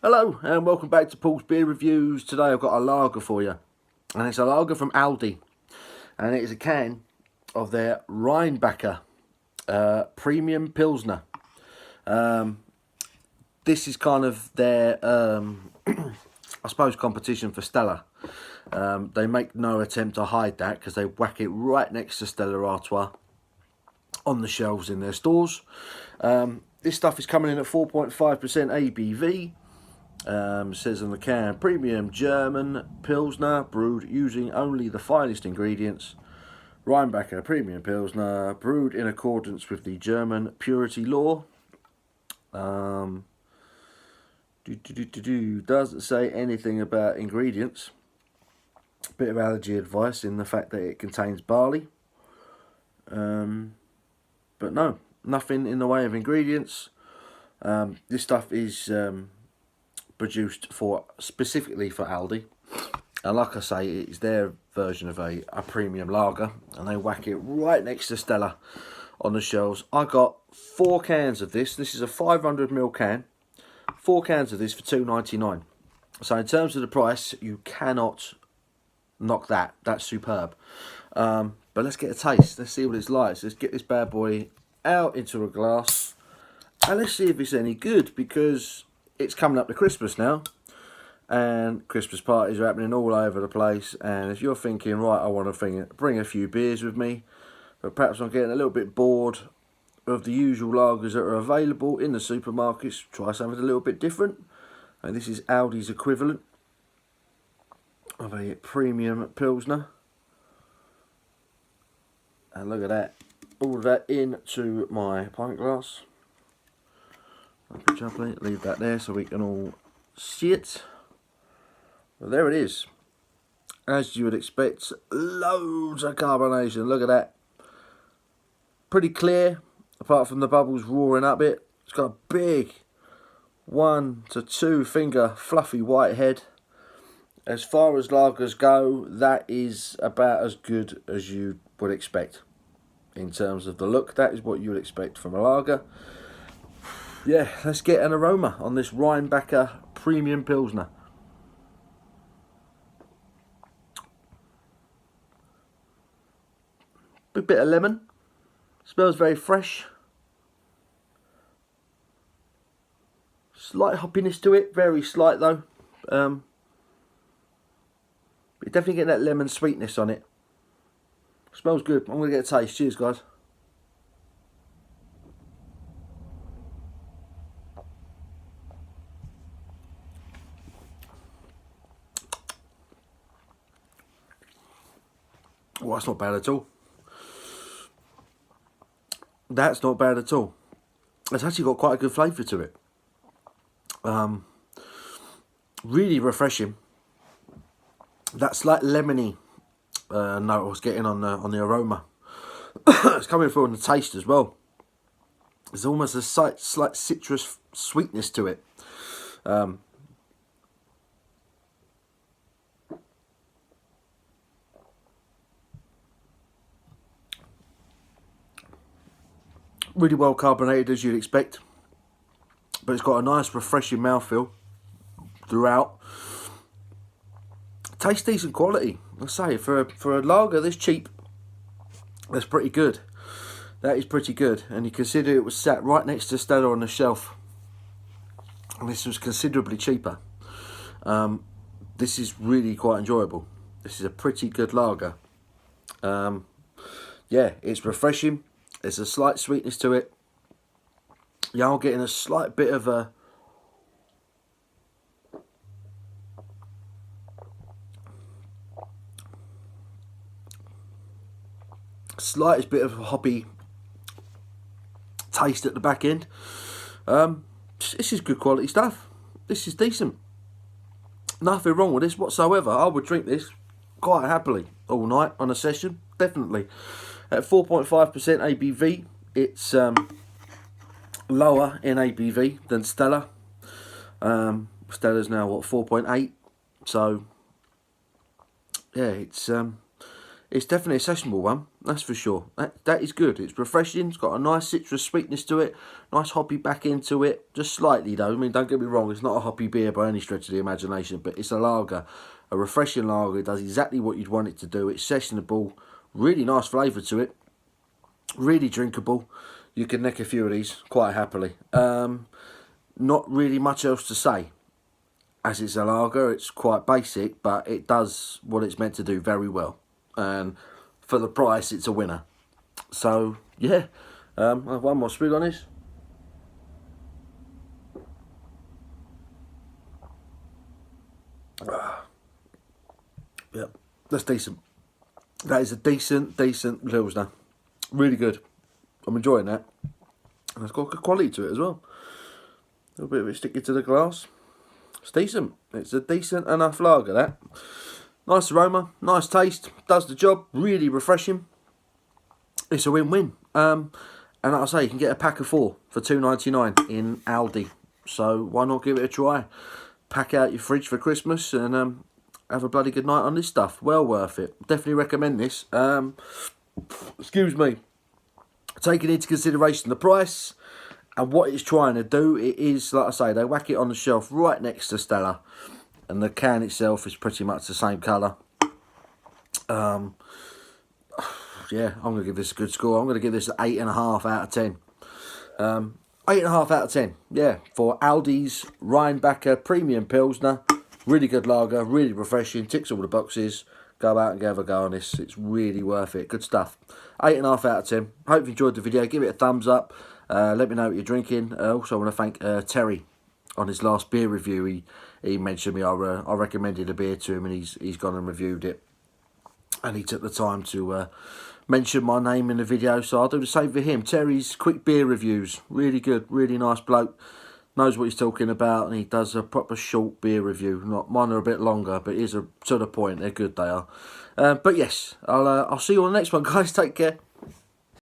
Hello and welcome back to Paul's Beer Reviews. Today I've got a lager for you, and it's a lager from Aldi, and it is a can of their Rheinbacher Premium Pilsner. This is kind of their, I suppose, competition for Stella. They make no attempt to hide that because they whack it right next to Stella Artois on the shelves in their stores. This stuff is coming in at 4.5% ABV. Says on the can, premium German Pilsner brewed using only the finest ingredients. Rheinbacher Premium Pilsner brewed in accordance with the German purity law. Doesn't say anything about ingredients. Bit of allergy advice in the fact that it contains barley. But no, nothing in the way of ingredients. This stuff is produced specifically for Aldi, and like I say, it's their version of a premium lager, and they whack it right next to Stella on the shelves. I got 4 cans of this. This is a 500ml can. 4 cans of this for £2.99. So in terms of the price, you cannot knock that. That's superb. But let's get a taste. Let's see what it's like. So let's get this bad boy out into a glass, and let's see if it's any good, because it's coming up to Christmas now, and Christmas parties are happening all over the place. And if you're thinking, right, I want to bring a few beers with me, but perhaps I'm getting a little bit bored of the usual lagers that are available in the supermarkets, try something a little bit different. And this is Aldi's equivalent of a premium Pilsner. And look at that. All of that into my pint glass. Leave that there so we can all see it. Well, there it is. As you would expect, loads of carbonation. Look at that. Pretty clear, apart from the bubbles roaring up it. It's got a big 1 to 2 finger fluffy white head. As far as lagers go, that is about as good as you would expect. In terms of the look, that is what you would expect from a lager. Yeah, let's get an aroma on this Rheinbacher Premium Pilsner. Big bit of lemon. Smells very fresh. Slight hoppiness to it, very slight though. You're definitely getting that lemon sweetness on it. Smells good. I'm going to get a taste. Cheers, guys. Oh, that's not bad at all. That's not bad at all. It's actually got quite a good flavour to it. Really refreshing. That slight lemony note I was getting on the aroma. It's coming through on the taste as well. There's almost a slight citrus sweetness to it. Really well carbonated, as you'd expect, but it's got a nice refreshing mouthfeel throughout. Tastes decent quality. I say, for a lager this cheap, that's pretty good. That is pretty good. And you consider it was sat right next to Stella on the shelf, and this was considerably cheaper. This is really quite enjoyable. This is a pretty good lager. Yeah, it's refreshing. There's a slight sweetness to it. Yeah, I'm getting a slight bit of a slightest bit of a hoppy taste at the back end. This is good quality stuff. This is decent. Nothing wrong with this whatsoever. I would drink this quite happily all night on a session, definitely. At 4.5% ABV, it's lower in ABV than Stella. Stella's now what, 4.8. So yeah, it's definitely a sessionable one, that's for sure. That is good. It's refreshing. It's got a nice citrus sweetness to it. Nice hoppy back into it. Just slightly though. I mean, don't get me wrong. It's not a hoppy beer by any stretch of the imagination. But it's a lager. A refreshing lager. It does exactly what you'd want it to do. It's sessionable. Really nice flavour to it. Really drinkable. You can neck a few of these quite happily. Not really much else to say. As it's a lager, it's quite basic. But it does what it's meant to do very well. And for the price, it's a winner. So yeah, I have one more swig on this. Yep, that's decent. That is a decent Pilsner. Really good. I'm enjoying that. And it's got good quality to it as well. A little bit of it sticking to the glass. It's decent. It's a decent enough lager, that. Nice aroma, nice taste, does the job, really refreshing. It's a win-win. And like I say, you can get a pack of 4 for £2.99 in Aldi. So why not give it a try? Pack out your fridge for Christmas and have a bloody good night on this stuff. Well worth it. Definitely recommend this. Excuse me. Taking into consideration the price and what it's trying to do, it is, like I say, they whack it on the shelf right next to Stella. And the can itself is pretty much the same colour. Yeah, I'm going to give this a good score. I'm going to give this an 8.5 out of 10. 8.5 out of 10, yeah, for Aldi's Rheinbacher Premium Pilsner. Really good lager, really refreshing, ticks all the boxes. Go out and have a go on this. It's really worth it. Good stuff. 8.5 out of 10. Hope you enjoyed the video. Give it a thumbs up. Let me know what you're drinking. Also, I want to thank Terry on his last beer review. He mentioned me. I recommended a beer to him, and he's gone and reviewed it. And he took the time to mention my name in the video, so I'll do the same for him. Terry's quick beer reviews, really good, really nice bloke. Knows what he's talking about, and he does a proper short beer review. Not mine are a bit longer, but he's to the point. They're good, they are. But yes, I'll see you on the next one, guys. Take care.